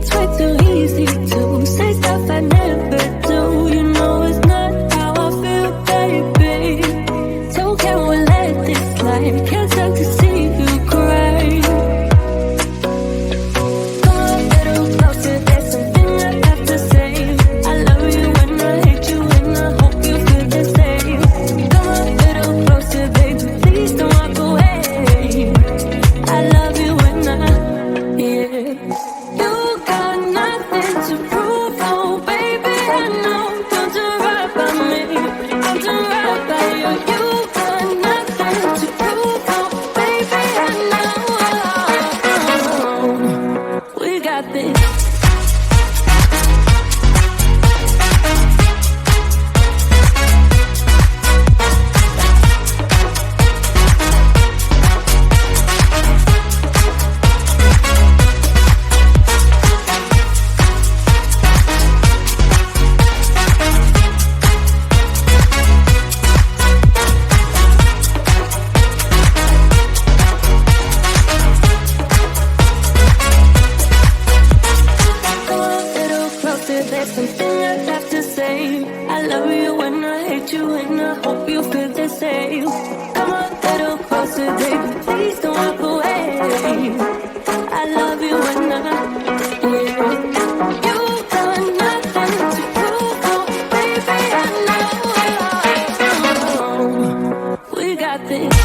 It's way too easy to say stuff I never do. You know it's not how I feel, baby. So can we let this slide? Can't stand to see you cry. Come a little closer, there's something I have to say. I love you and I hate you and I hope you feel the same. Come a little closer, baby, please don't walk away. I love you and yeah. You got nothing to prove, oh baby, I know. Don't do right by me, don't do right by you. You got nothing to prove, oh baby, I know. We got this. There's something I have to say. I love you and I hate you and I hope you feel the same. Come a little closer, baby, please don't walk away. I love you and yeah. You got nothing to prove, oh baby, I know. We got this.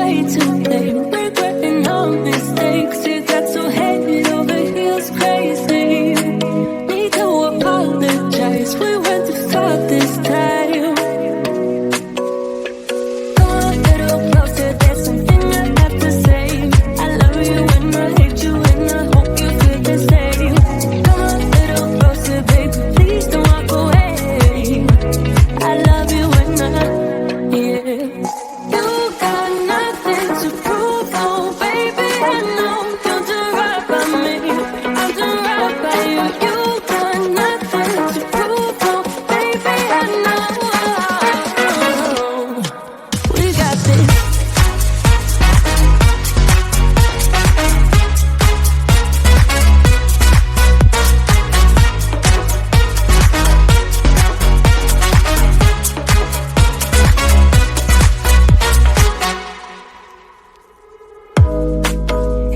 way too late. Regretting all mistakes. It got so head over heels crazy. Need to apologize. We went too far this time. Come a little closer. There's something I have to say. I love you and I hate you and I hope you feel the same. Come a little closer, baby. Please don't walk away. I love you and I, yeah. You got nothing to prove, oh baby. I know you'll do right by me. I'll do right by you. You got nothing to prove, oh baby. I know we got this.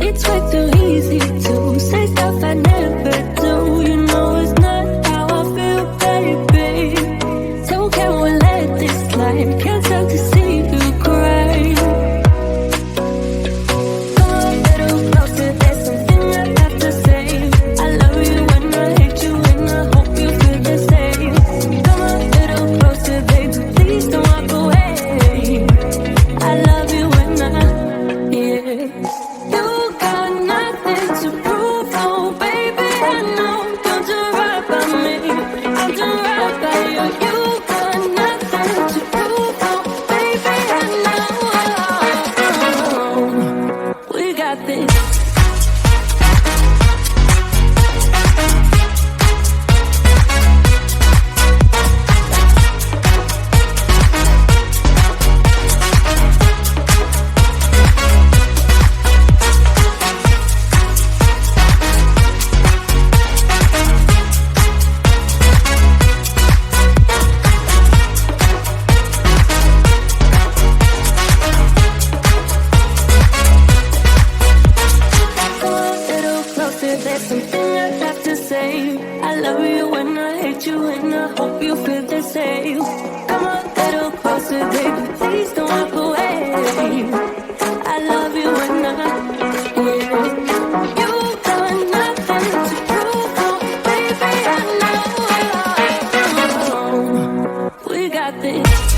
It's way too easy to say stuff I never do. You know it's not how I feel, baby. So can we let this slide? Can't stand to see you cry. Come a little closer, there's something I have to say. I love you and I hate you and I hope you feel the same. Come a little closer, baby, please don't walk away. I love you and I, yeah. You got nothing to prove, oh baby. I know you'll do right by me. I'll do right by you. You got nothing to prove, oh baby. I know we got this. Come a little closer, there's something I have to say. I love you and I hate you and I hope you feel the same. Come a little closer, baby, please don't walk away. I love you and I, yeah. You got nothing to prove, oh baby. I know we got this.